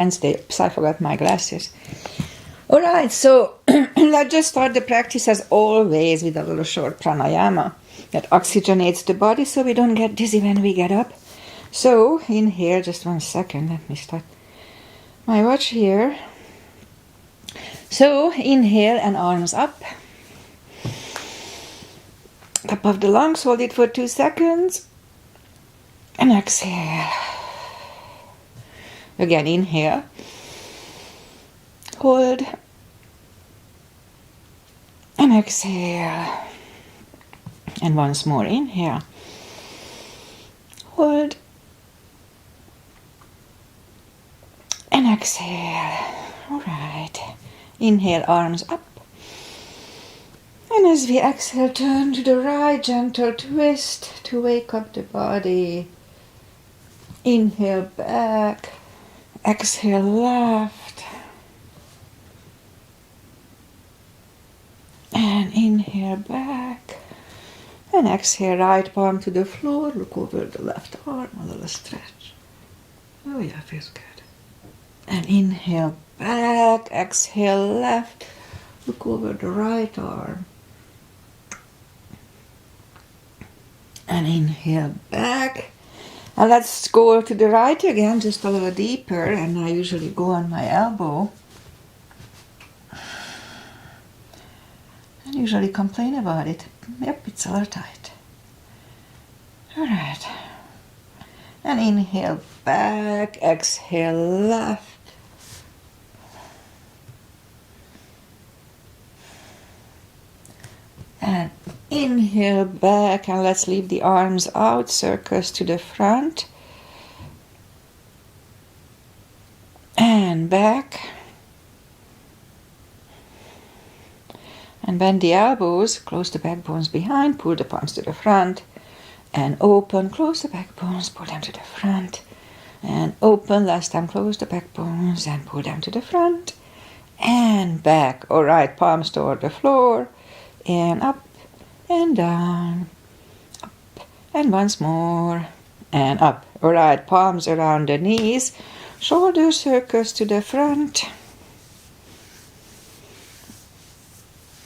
Wednesday. Oops, I forgot my glasses. Alright, so let's just start the practice as always with a little short pranayama that oxygenates the body so we don't get dizzy when we get up. So, inhale, just 1 second, let me start my watch here. So, inhale and arms up. Top of the lungs, hold it for 2 seconds. And exhale. Again, inhale. Hold. And exhale. And once more, inhale. Hold. And exhale. Alright. Inhale, arms up. And as we exhale, turn to the right, gentle twist to wake up the body. Inhale back. Exhale left. And inhale back. And exhale, right palm to the floor. Look over the left arm, a little stretch. Oh yeah, feels good. And inhale back, exhale left. Look over the right arm. And inhale back. And let's go to the right again, just a little deeper. And I usually go on my elbow. I usually complain about it. Yep, it's a little tight. Alright. And inhale back, exhale left. And inhale back, and let's leave the arms out, circles to the front. And back. And bend the elbows, close the back bones behind, pull the palms to the front. And open, close the back bones, pull them to the front. And open, last time close the back bones and pull them to the front. And back. Alright, palms toward the floor. And up and down. Up and once more. And up. Alright, palms around the knees. Shoulder circles to the front.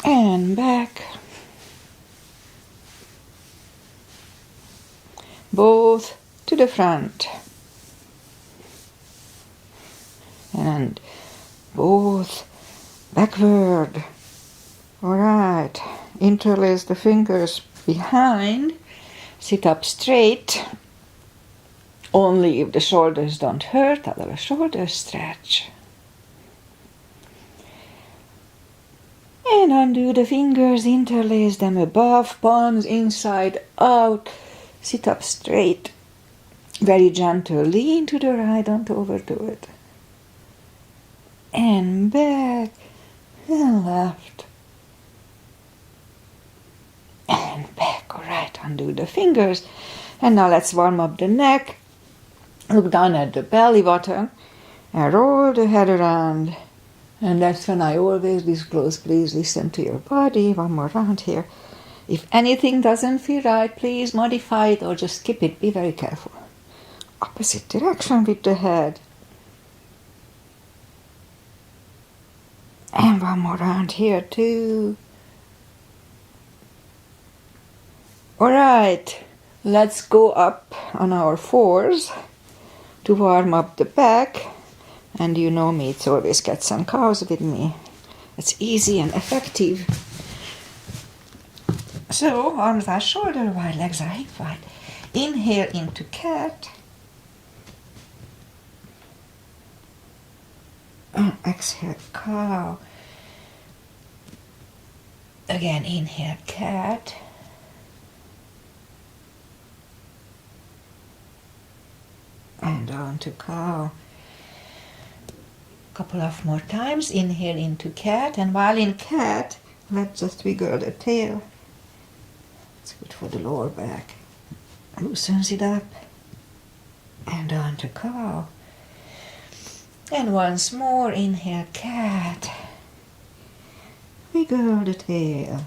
And back. Both to the front. And both backward. Alright. Interlace the fingers behind. Sit up straight. Only if the shoulders don't hurt, a little shoulder stretch. And undo the fingers, interlace them above, palms inside out. Sit up straight. Very gentle. Lean to the right, don't overdo it. And back. And left. And back. Alright, undo the fingers. And now let's warm up the neck. Look down at the belly button. And roll the head around. And that's when I always disclose, please listen to your body. One more round here. If anything doesn't feel right, please modify it or just skip it. Be very careful. Opposite direction with the head. And one more round here too. Alright, let's go up on our fours to warm up the back. And you know me, it's always cats and cows with me. It's easy and effective. So, arms are shoulder wide, legs are hip wide. Inhale into cat. And exhale, cow. Again, inhale, cat. And on to cow. Couple of more times. Inhale into cat. And while in cat, let's just wiggle the tail. It's good for the lower back. Loosens it up. And on to cow. And once more, inhale, cat. Wiggle the tail.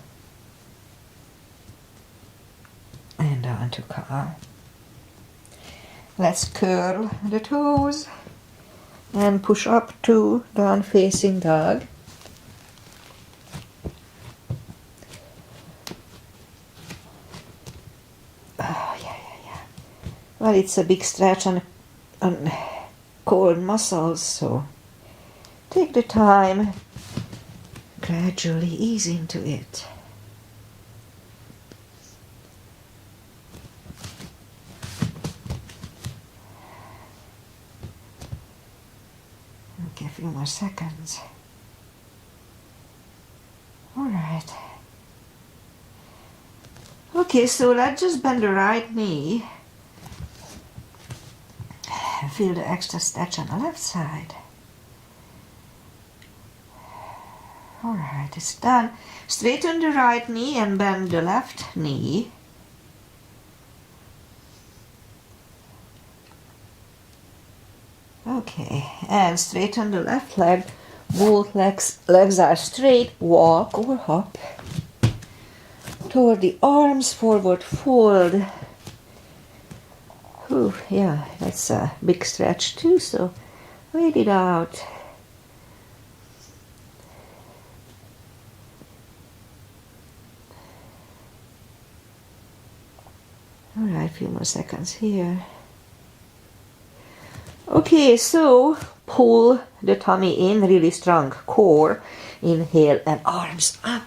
And on to cow. Let's curl the toes. And push up to down facing dog. Oh, yeah. Well, it's a big stretch on cold muscles, so take the time, gradually ease into it. Okay, a few more seconds. All right. Okay, so let's just bend the right knee and feel the extra stretch on the left side. All right, it's done. Straighten the right knee and bend the left knee. Okay, and straighten the left leg. Both legs are straight. Walk or hop toward the arms, forward fold. Ooh, yeah, that's a big stretch too, so wait it out. All right, a few more seconds here. Okay, so pull the tummy in, really strong core. Inhale and arms up.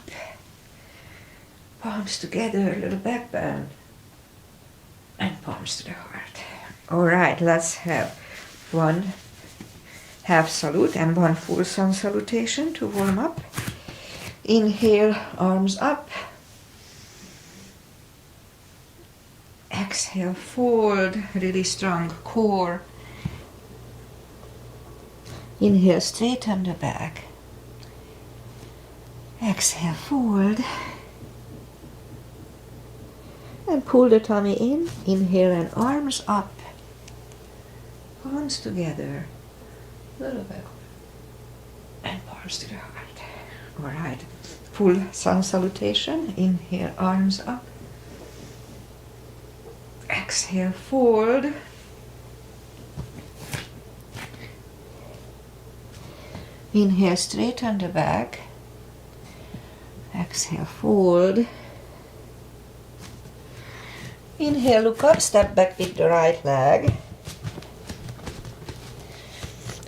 Palms together, little back bend. And palms to the heart. All right, let's have one half salute and one full sun salutation to warm up. Inhale, arms up. Exhale, fold, really strong core. Inhale, straighten the back. Exhale, fold. And pull the tummy in. Inhale and arms up. Palms together. Little back. And palms to the heart. All right. Full sun salutation. Inhale, arms up. Exhale, fold. Inhale, straighten the back. Exhale, fold. Inhale, look up, step back with the right leg.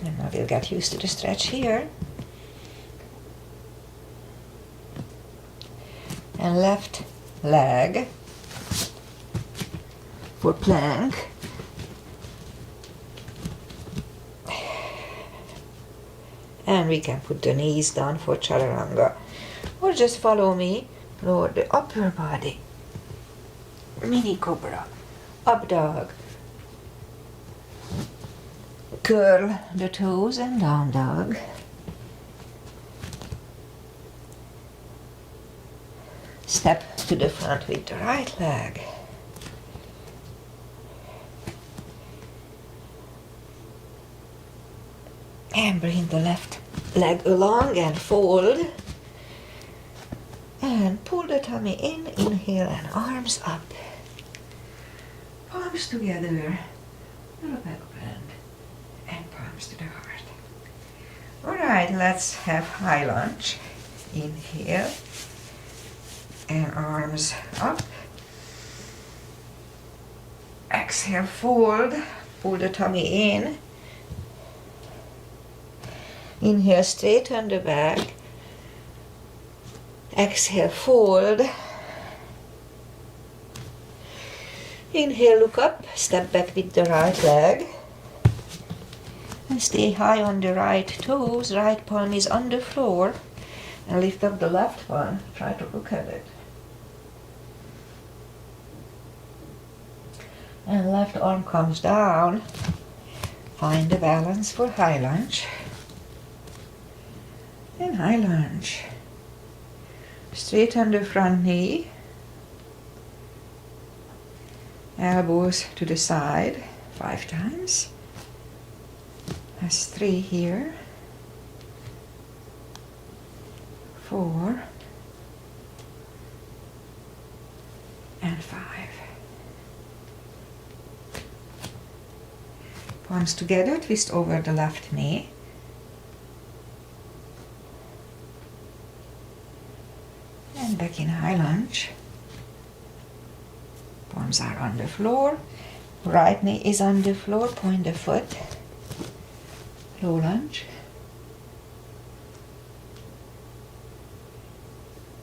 And now we'll get used to the stretch here. And left leg for plank. And we can put the knees down for chaturanga. Or just follow me. Lower the upper body. Mini cobra. Up dog. Curl the toes and down dog. Step to the front with the right leg. And bring the left leg along and fold. And pull the tummy in. Inhale and arms up. Palms together. Little back bend. And palms to the heart. Alright, let's have high lunge. Inhale. And arms up. Exhale, fold. Pull the tummy in. Inhale, straighten the back. Exhale, fold. Inhale, look up, step back with the right leg. And stay high on the right toes, right palm is on the floor. And lift up the left one, try to look at it. And left arm comes down. Find the balance for high lunge. And high lunge. Straighten the front knee. Elbows to the side 5 times. That's 3 here. 4. And 5. Palms together, twist over the left knee. And back in high lunge. Palms are on the floor. Right knee is on the floor, point the foot. Low lunge.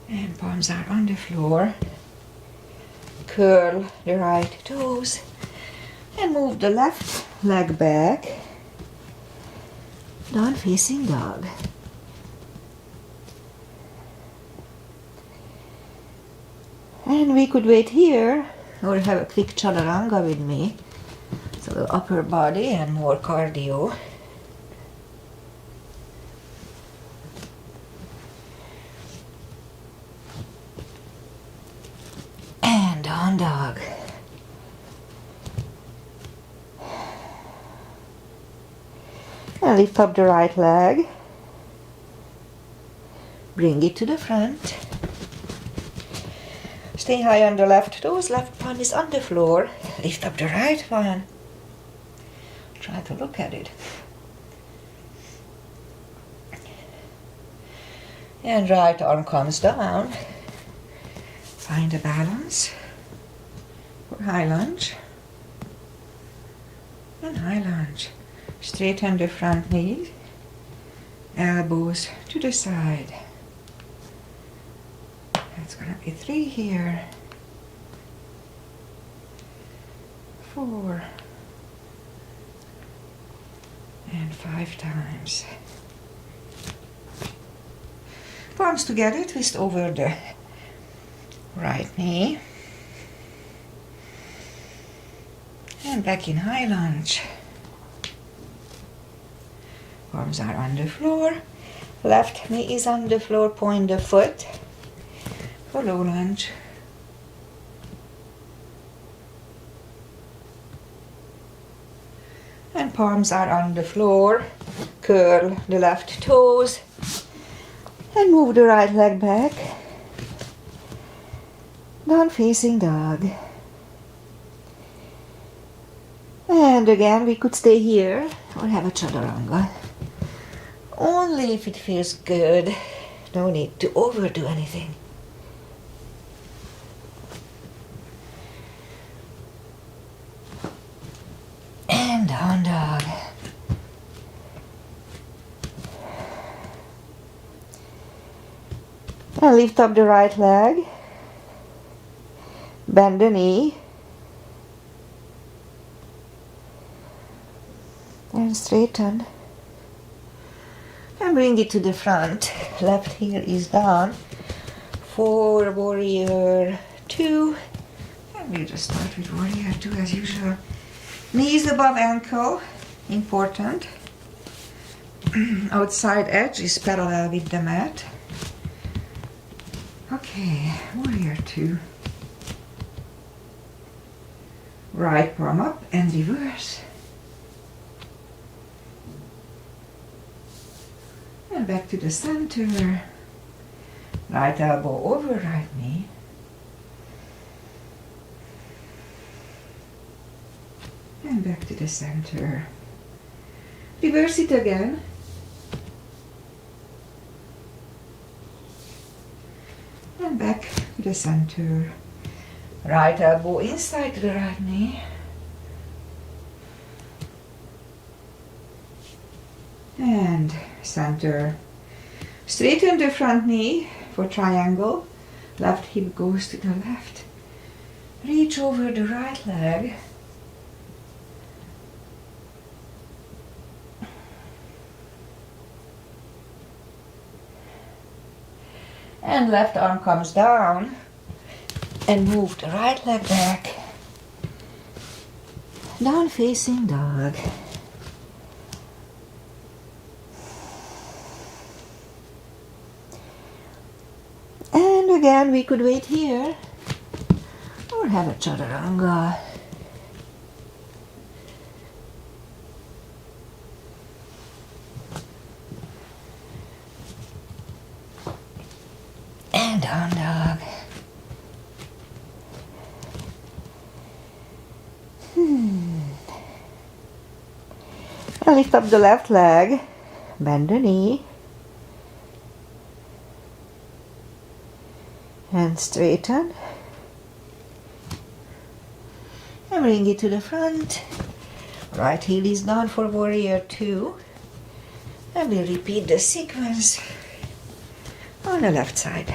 And palms are on the floor. Curl the right toes. And move the left leg back. Down facing dog. And we could wait here or have a quick chaturanga with me. So upper body and more cardio. And down dog. And lift up the right leg. Bring it to the front. Stay high on the left toes, left palm is on the floor. Lift up the right one. Try to look at it. And right arm comes down. Find a balance for high lunge. And high lunge. Straighten the front knees. Elbows to the side. That's gonna be 3 here. 4. And 5 times. Palms together, twist over the right knee. And back in high lunge. Palms are on the floor. Left knee is on the floor, point the foot. For low lunge. And palms are on the floor. Curl the left toes. And move the right leg back. Down facing dog. And again, we could stay here or have a chaturanga. Only if it feels good. No need to overdo anything. And down dog. And lift up the right leg. Bend the knee. And straighten. And bring it to the front. Left heel is down. For warrior 2. And we just start with warrior 2 as usual. Knees above ankle, important. Outside edge is parallel with the mat. Okay, warrior 2. Right palm up and reverse. And back to the center. Right elbow over right knee. And back to the center. Reverse it again. And back to the center. Right elbow inside the right knee. And center. Straighten the front knee for triangle. Left hip goes to the left. Reach over the right leg. And left arm comes down. And move the right leg back. Down facing dog. And again, we could wait here or have a chaturanga. And down dog. Now lift up the left leg, bend the knee, and straighten. And bring it to the front. Right heel is down for warrior 2. And we'll repeat the sequence on the left side.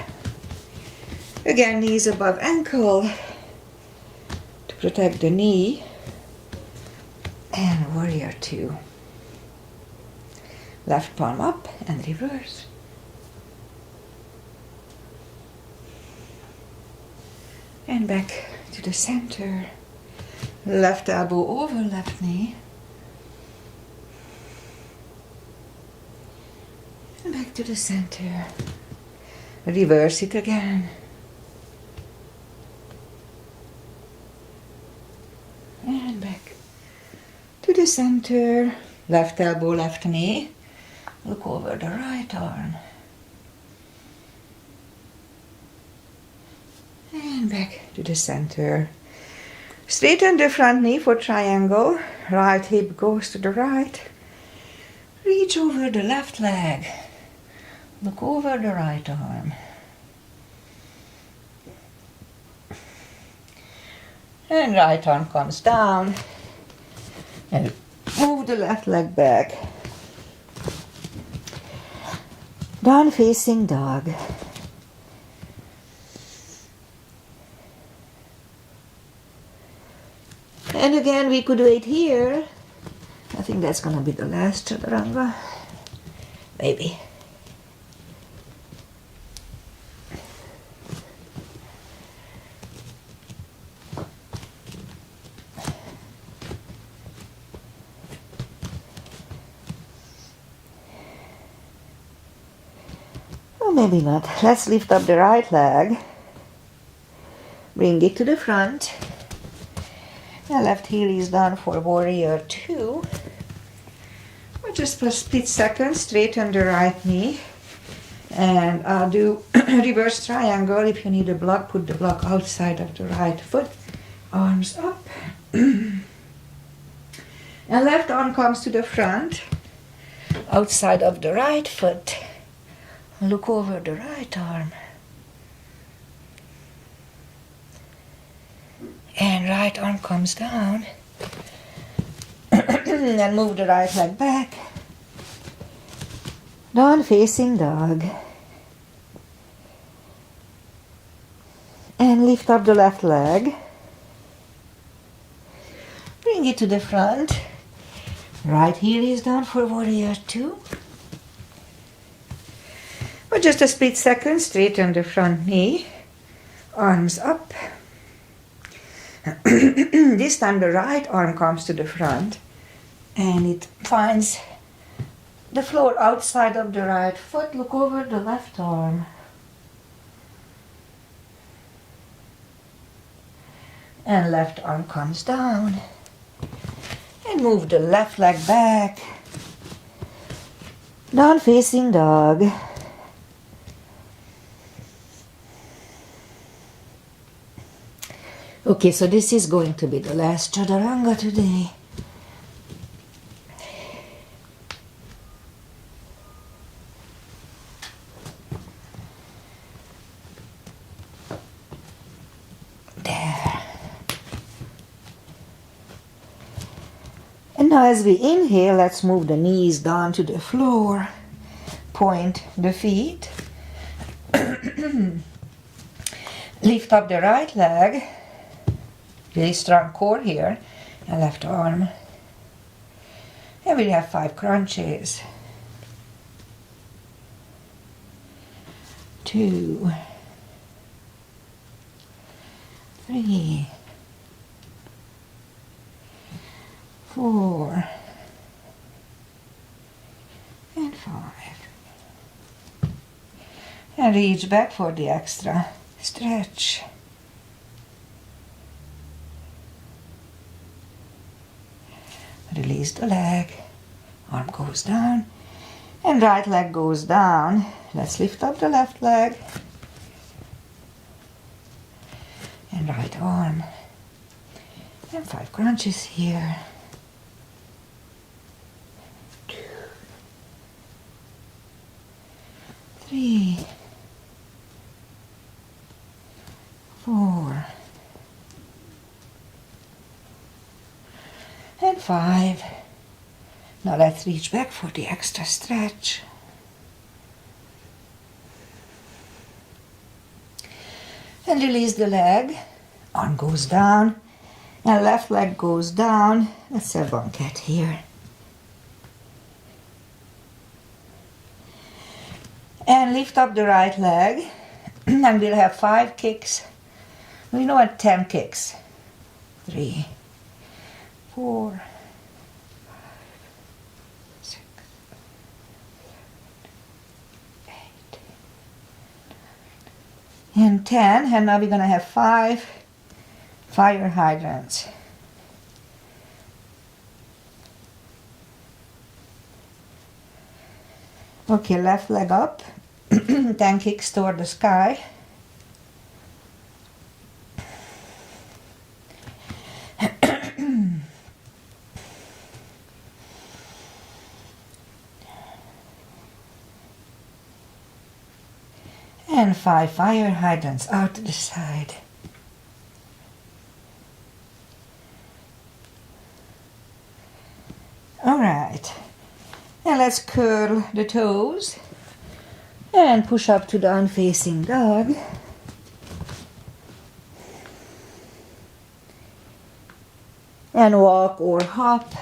Again, knees above ankle to protect the knee. And warrior 2. Left palm up and reverse. And back to the center. Left elbow over left knee. And back to the center. Reverse it again. And back to the center. Left elbow, left knee. Look over the right arm. And back to the center. Straighten the front knee for triangle. Right hip goes to the right. Reach over the left leg. Look over the right arm. And right arm comes down. And move the left leg back. Down facing dog. And again, we could wait here. I think that's gonna be the last chaturanga. Maybe. Or maybe not. Let's lift up the right leg. Bring it to the front. The left heel is down for warrior 2. Or just for a split second, straighten the right knee. And I'll do reverse triangle. If you need a block, put the block outside of the right foot. Arms up. And left arm comes to the front. Outside of the right foot. Look over the right arm. And right arm comes down. And move the right leg back. Down facing dog. And lift up the left leg. Bring it to the front. Right heel is down for warrior 2. For just a split second, straighten the front knee. Arms up. This time the right arm comes to the front and it finds the floor outside of the right foot. Look over the left arm. And left arm comes down. And move the left leg back. Down facing dog. Okay, so this is going to be the last chaturanga today. There. And now as we inhale, let's move the knees down to the floor. Point the feet. Lift up the right leg. Really strong core here, and left arm. And we have 5 crunches. 2, 3, 4, and 5. And reach back for the extra stretch. Release the leg, arm goes down, and right leg goes down. Let's lift up the left leg, and right arm, and 5 crunches here. 3, 4, and 5. Now let's reach back for the extra stretch. And release the leg. Arm goes down and left leg goes down. Let's have one cat here. And lift up the right leg. And we'll have 5 kicks. You know what? 10 kicks. 3, 4, 5, 6, 7, 8, 9, and 10. And now we're going to have 5 fire hydrants. Okay, left leg up. 10 kicks toward the sky. And 5 fire hydrants out to the side. All right. And let's curl the toes and push up to down facing dog. And walk or hop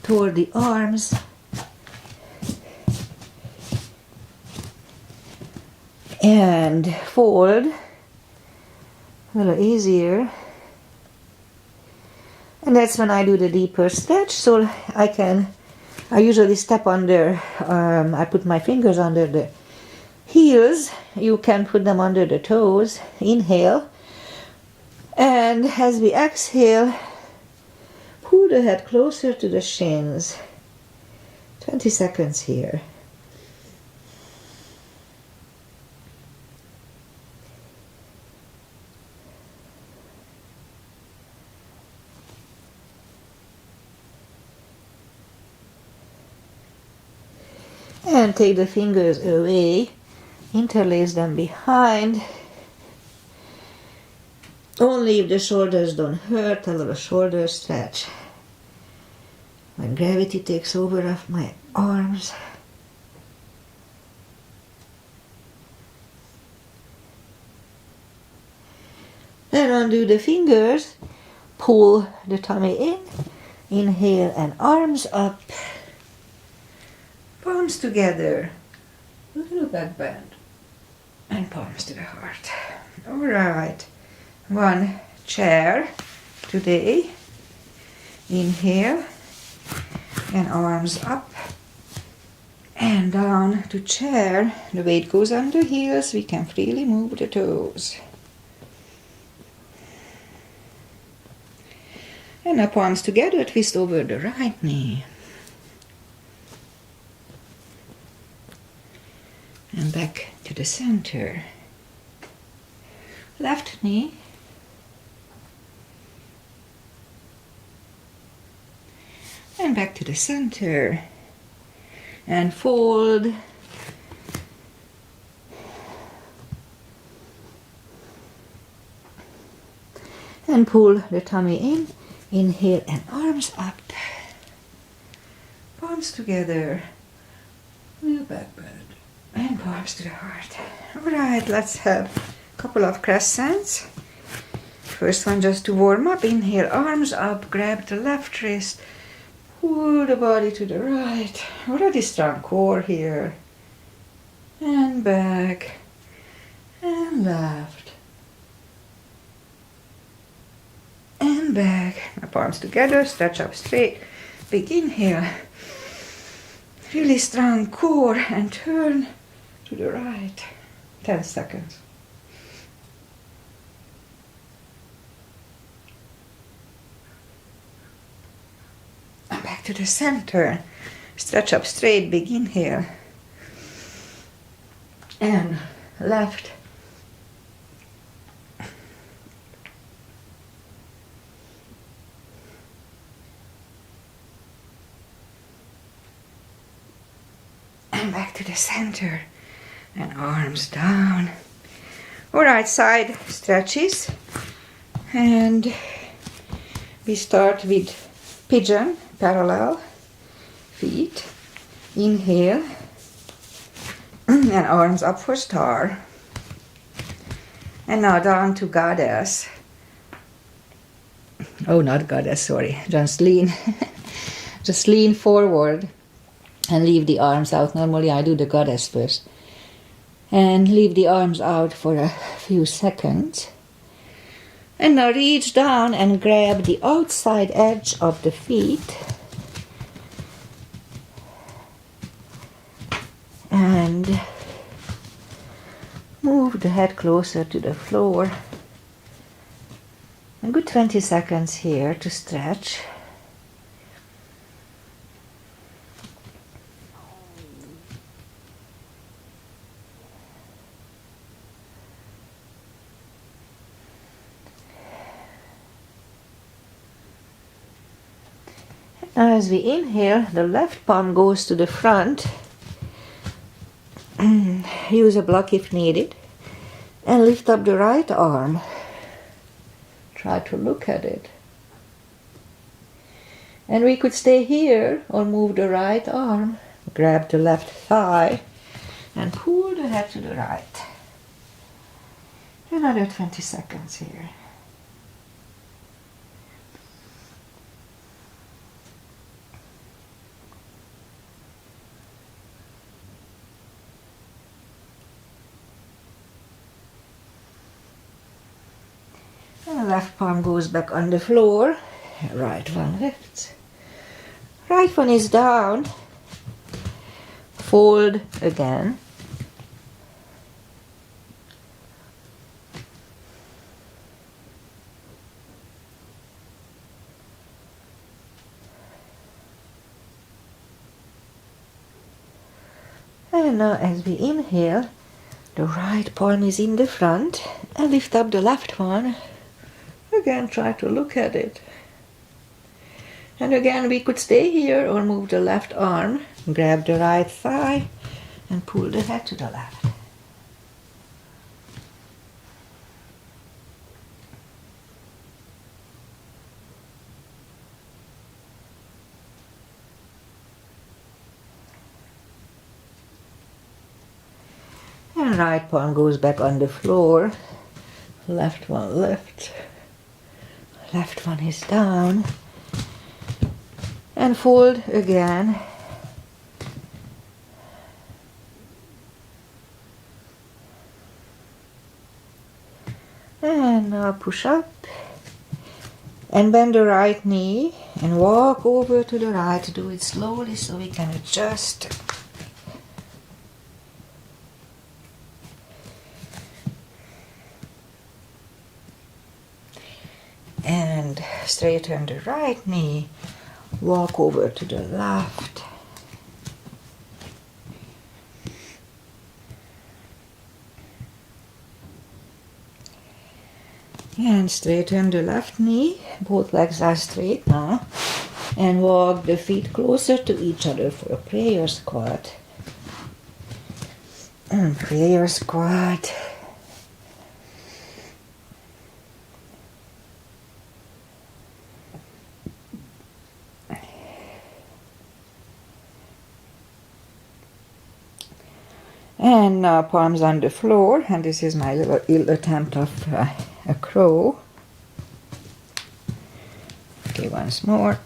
toward the arms. And fold, a little easier. And that's when I do the deeper stretch, so I usually step under, I put my fingers under the heels. You can put them under the toes. Inhale. And as we exhale, pull the head closer to the shins. 20 seconds here. And take the fingers away, interlace them behind. Only if the shoulders don't hurt, a little shoulder stretch. When gravity takes over of my arms. Then undo the fingers, pull the tummy in, inhale and arms up. Palms together, a little back bend, and palms to the heart. All right, one chair today. Inhale, and arms up and down to chair. The weight goes on the heels, we can freely move the toes. And now palms together, twist over the right knee. And back to the center. Left knee. And back to the center. And fold. And pull the tummy in. Inhale and arms up. Palms together. Little back bend. And palms to the heart. Alright, let's have a couple of crescents. First one just to warm up. Inhale, arms up, grab the left wrist, pull the body to the right. Already strong core here. And back. And left. And back. My palms together, stretch up straight. Big inhale. Really strong core and turn to the right. 10 seconds. And back to the center. Stretch up straight, big inhale. And left. And back to the center. And arms down. Alright, side stretches. And we start with pigeon, parallel feet. Inhale. And arms up for star. And now down to goddess. Oh, not goddess, sorry. Just lean. Just lean forward and leave the arms out. Normally I do the goddess first. And leave the arms out for a few seconds. And now reach down and grab the outside edge of the feet. And move the head closer to the floor. A good 20 seconds here to stretch. Now as we inhale, the left palm goes to the front. Use a block if needed. And lift up the right arm. Try to look at it. And we could stay here or move the right arm. Grab the left thigh and pull the head to the right. Another 20 seconds here. And the left palm goes back on the floor. Right one lifts. Right one is down. Fold again. And now as we inhale, the right palm is in the front and lift up the left one. Again, try to look at it. And again, we could stay here or move the left arm, grab the right thigh and pull the head to the left. And right palm goes back on the floor. Left one lifts. Left one is down. And fold again. And now push up. And bend the right knee and walk over to the right. Do it slowly so we can adjust. And straighten the right knee, walk over to the left. And straighten the left knee, both legs are straight now. And walk the feet closer to each other for a prayer squat. And prayer squat. And now palms on the floor, and this is my little attempt of a crow. Okay, once more.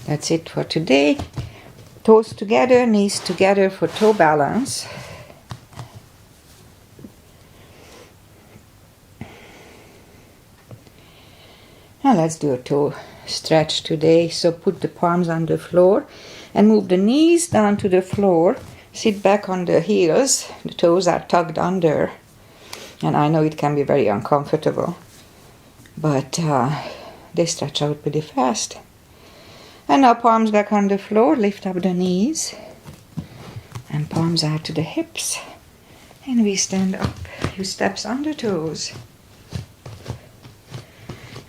That's it for today. Toes together, knees together for toe balance. Now let's do a toe stretch today. So put the palms on the floor and move the knees down to the floor. Sit back on the heels. The toes are tucked under. And I know it can be very uncomfortable, but they stretch out pretty fast. And now palms back on the floor. Lift up the knees. And palms out to the hips. And we stand up. A few steps on the toes.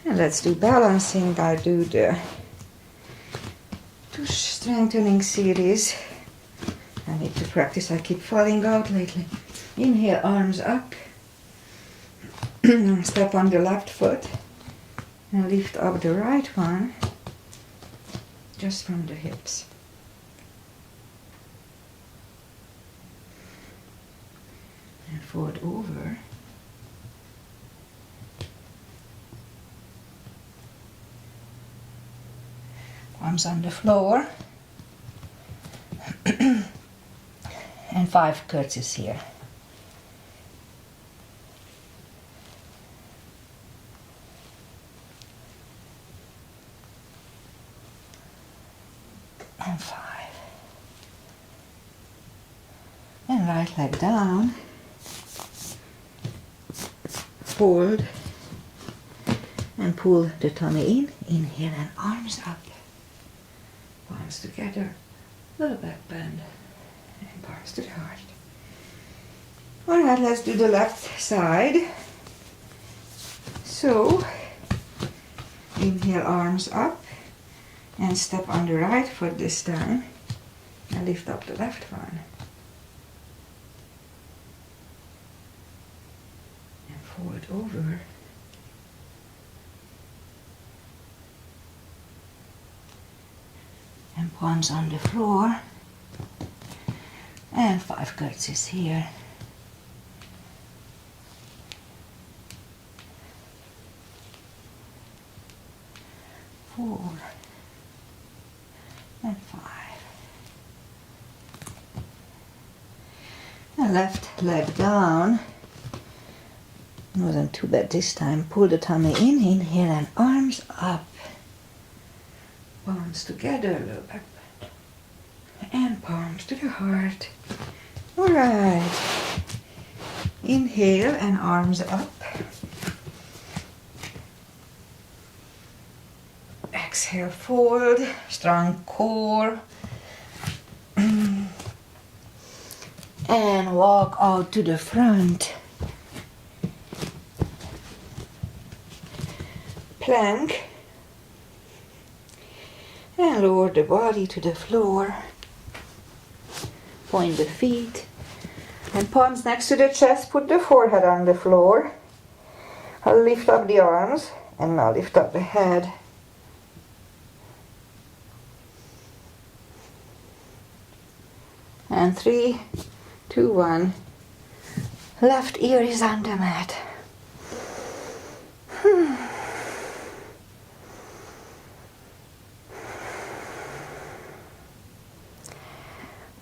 And let's do balancing. I'll do the two strengthening series need to practice. I keep falling out lately. Inhale, arms up. Step on the left foot and lift up the right one just from the hips. And forward over. Arms on the floor. And 5 curtsies here. And 5. And right leg down. Fold. And pull the tummy in. Inhale and arms up. Palms together. Little back bend. And palms to the heart. Alright, let's do the left side. So, inhale, arms up. And step on the right foot this time. And lift up the left one. And forward over. And palms on the floor. And 5 curtsies here. Four. And 5. And left leg down. Wasn't too bad this time. Pull the tummy in, inhale and arms up. Palms together, low back bend. And palms to the heart. Alright. Inhale and arms up. Exhale, fold, strong core. And walk out to the front. Plank. And lower the body to the floor. Point the feet. And palms next to the chest, put the forehead on the floor. I'll lift up the arms and now lift up the head. And 3, 2, 1. Left ear is on the mat.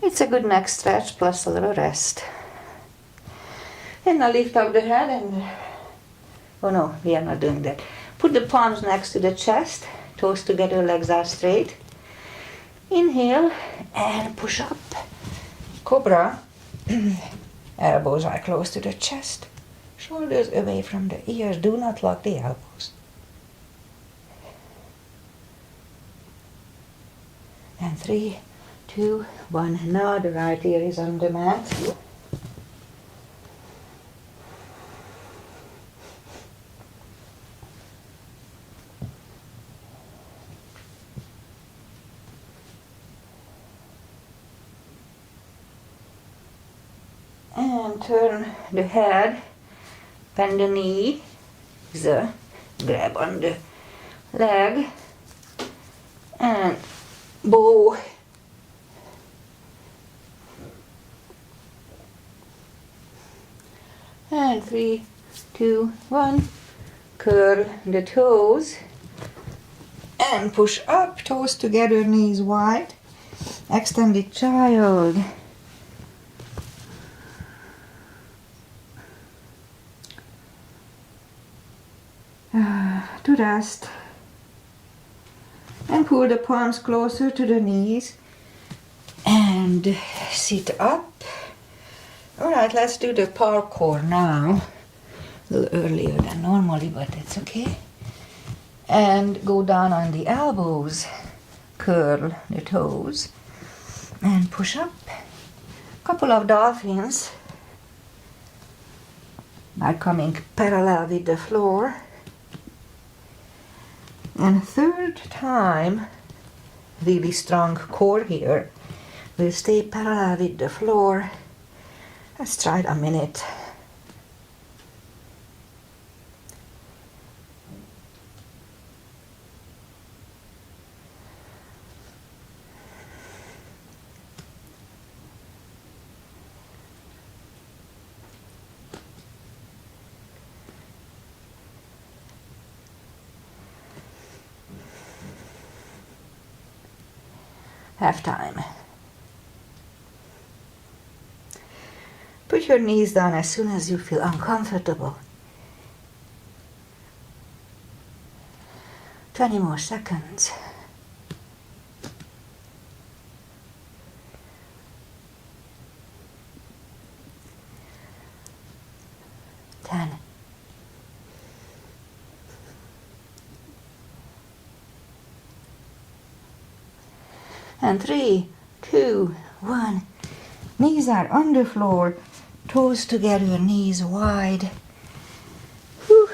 It's a good neck stretch plus a little rest. And now lift up the head and... Oh no, we are not doing that. Put the palms next to the chest. Toes together, legs are straight. Inhale and push up. Cobra. Elbows are close to the chest. Shoulders away from the ears. Do not lock the elbows. And 3, 2, 1. Now the right ear is on the mat. And turn the head, bend the knee, grab on the leg, and bow. And 3, 2, 1. Curl the toes and push up, toes together, knees wide. Extended child. To rest. And pull the palms closer to the knees. And sit up. Alright, let's do the parkour now. A little earlier than normally, but it's okay. And go down on the elbows. Curl the toes. And push up. Couple of dolphins. By coming parallel with the floor. And third time, really strong core here. will stay parallel with the floor. Let's try it a minute. Half time. Put your knees down as soon as you feel uncomfortable. 20 more seconds. 10. And 3, 2, 1. Knees are on the floor, toes together, knees wide. Whew.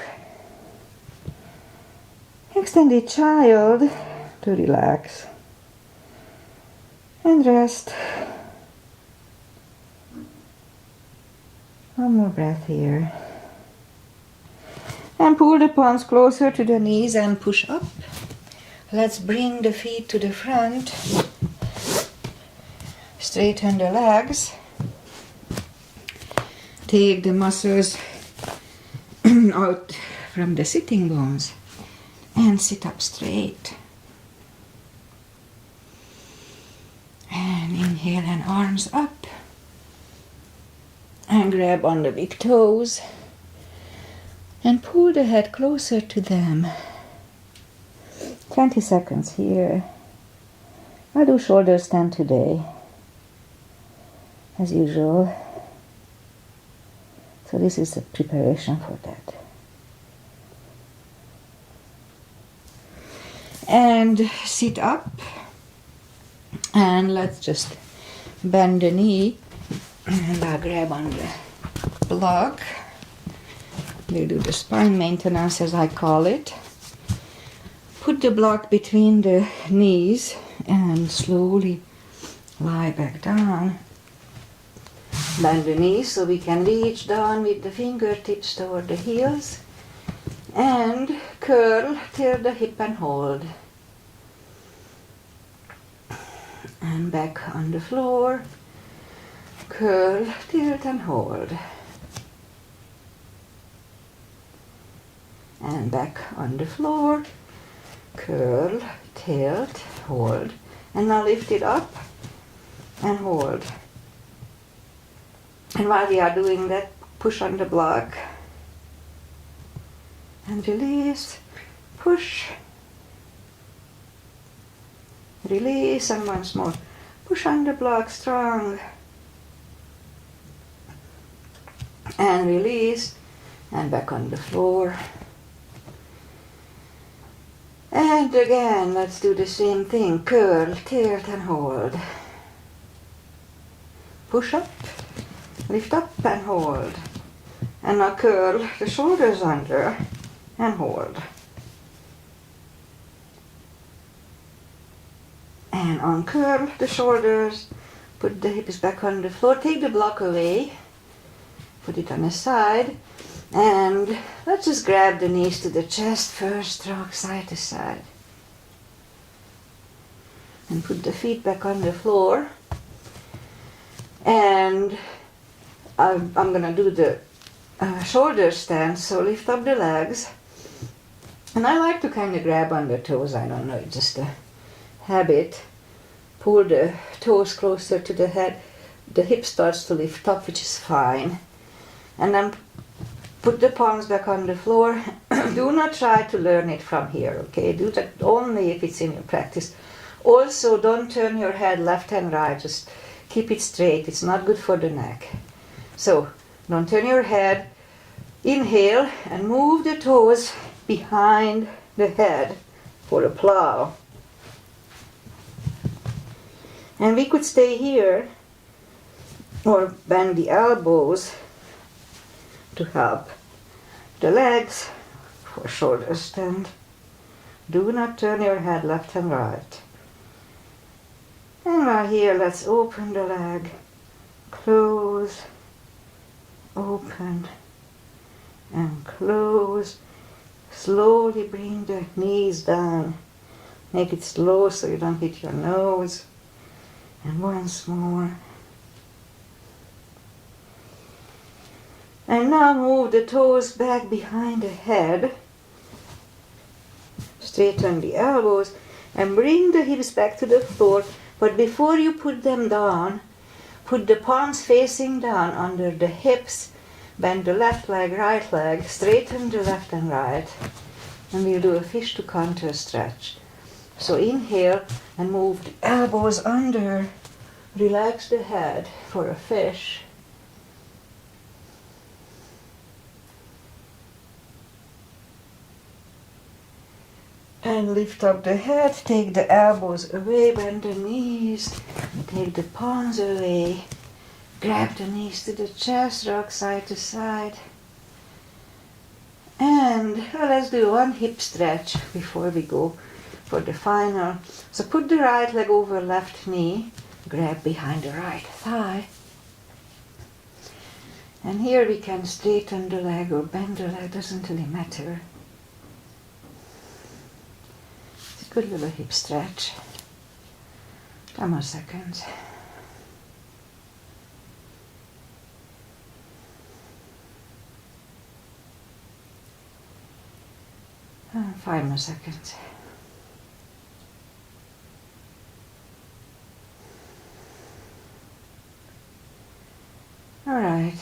Extended child to relax and rest. One more breath here. And pull the palms closer to the knees and push up. Let's bring the feet to the front. Straighten the legs. Take the muscles out from the sitting bones and sit up straight. And inhale and arms up. And grab on the big toes and pull the head closer to them. 20 seconds here. I'll do shoulder stand today, as usual. So this is a preparation for that. And sit up. And let's just bend the knee. And I'll grab on the block. We'll do the spine maintenance, as I call it. Put the block between the knees and slowly lie back down. Bend the knees so we can reach down with the fingertips toward the heels. And curl till the hip and hold. And back on the floor. Curl, tilt and hold. And back on the floor. Curl, tilt, hold. And now lift it up and hold. And while we are doing that, push on the block. And release, push. Release, and once more. Push on the block strong. And release, and back on the floor. And again, let's do the same thing. Curl, tilt and hold. Push up, lift up and hold. And now curl the shoulders under and hold. And uncurl the shoulders, put the hips back on the floor, take the block away. Put it on the side, and let's just grab the knees to the chest first, rock side to side. And put the feet back on the floor. And I'm going to do the shoulder stand, so lift up the legs. And I like to kind of grab on the toes, I don't know, it's just a habit. Pull the toes closer to the head. The hip starts to lift up, which is fine. And then put the palms back on the floor. Do not try to learn it from here, okay? Do that only if it's in your practice. Also, don't turn your head left and right. Just keep it straight. It's not good for the neck. So, don't turn your head. Inhale and move the toes behind the head for a plow. And we could stay here or bend the elbows to help the legs for shoulder stand. Do not turn your head left and right. And right here, let's open the leg, close, open, and close. Slowly bring the knees down. Make it slow so you don't hit your nose. And once more. And now move the toes back behind the head. Straighten the elbows and bring the hips back to the floor. But before you put them down, put the palms facing down under the hips. Bend the left leg, right leg. Straighten the left and right. And we'll do a fish to contour stretch. So inhale and move the elbows under. Relax the head for a fish. And lift up the head, take the elbows away, bend the knees, take the palms away, grab the knees to the chest, rock side to side. And let's do one hip stretch before we go for the final. So put the right leg over left knee, grab behind the right thigh. And here we can straighten the leg or bend the leg, doesn't really matter. Good little hip stretch. 10 more seconds. And 5 more seconds. All right.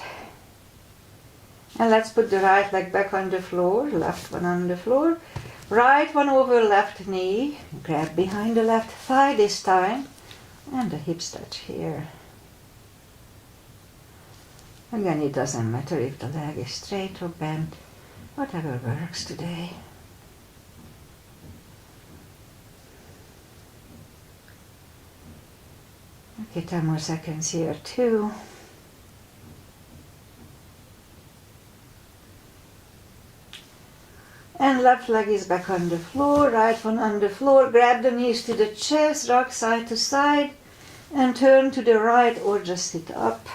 And let's put the right leg back on the floor, left one on the floor. Right one over left knee, grab behind the left thigh this time, and a hip stretch here. Again, it doesn't matter if the leg is straight or bent, whatever works today. Okay, 10 more seconds here too. And left leg is back on the floor, right one on the floor. Grab the knees to the chest, rock side to side, and turn to the right or just sit up.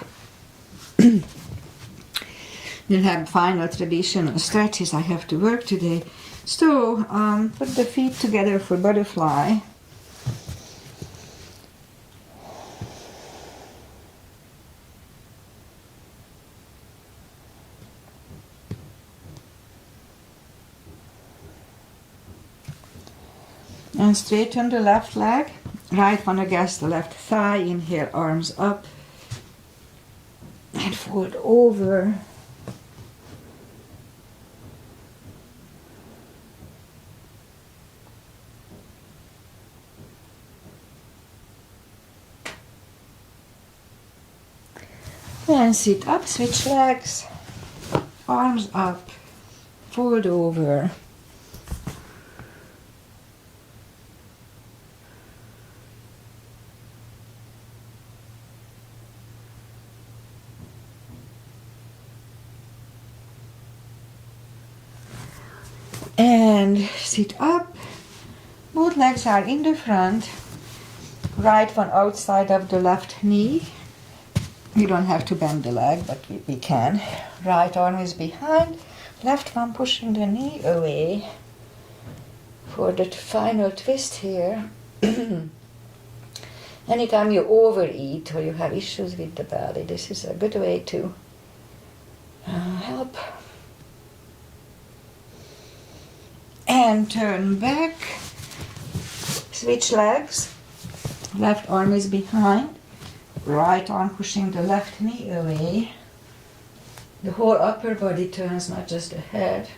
We'll have final traditional stretches I have to work today. So put the feet together for butterfly. And straighten the left leg, right one against the left thigh, inhale, arms up, and fold over. And sit up, switch legs, arms up, fold over. And sit up, both legs are in the front, right one outside of the left knee. You don't have to bend the leg, but we can. Right arm is behind, left one pushing the knee away for the final twist here. Anytime you overeat or you have issues with the belly, this is a good way to help. And turn back, switch legs, left arm is behind, right arm pushing the left knee away. The whole upper body turns, not just the head.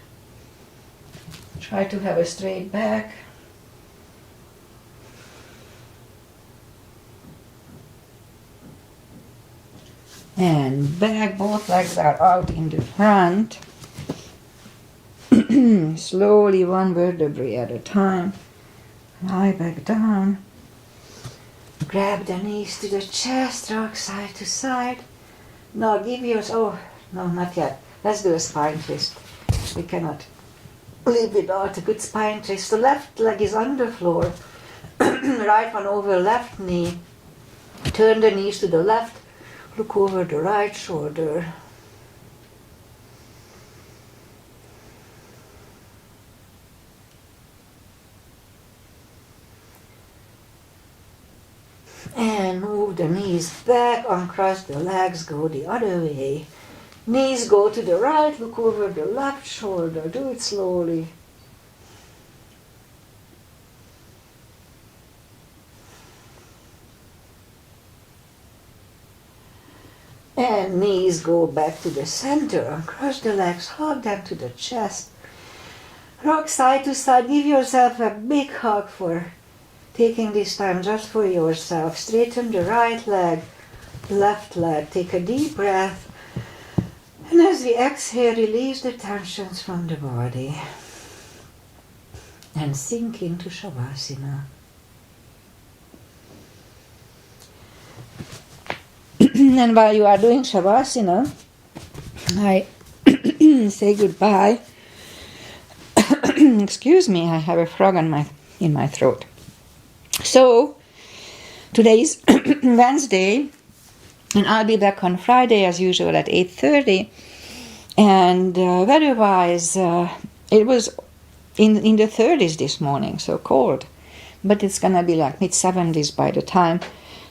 Try to have a straight back. And back, both legs are out in the front. Slowly, one vertebrae at a time. Lie back down. Grab the knees to the chest, rock side to side. Now give yours, oh, no, not yet. Let's do a spine twist. We cannot live without a good spine twist. The left leg is on the floor. Right one over left knee. Turn the knees to the left, look over the right shoulder. And move the knees back, uncross the legs, go the other way. Knees go to the right, look over the left shoulder, do it slowly. And knees go back to the center, uncross the legs, hug them to the chest. Rock side to side, give yourself a big hug for taking this time just for yourself. Straighten the right leg, left leg. Take a deep breath. And as we exhale, release the tensions from the body. And sink into Shavasana. And while you are doing Shavasana, I say goodbye. Excuse me, I have a frog in my throat. So, today is Wednesday, and I'll be back on Friday as usual at 8:30. And weather-wise, it was in the 30s this morning, so cold. But it's gonna be like mid-70s by the time.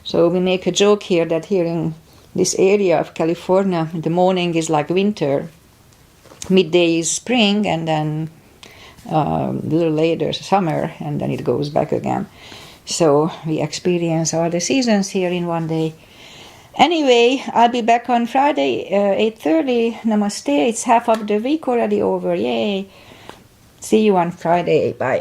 So we make a joke here that here in this area of California, the morning is like winter, midday is spring, and then a little later summer, and then it goes back again. So we experience all the seasons here in one day. Anyway, I'll be back on Friday, 8:30. Namaste. It's half of the week already over. Yay. See you on Friday. Bye.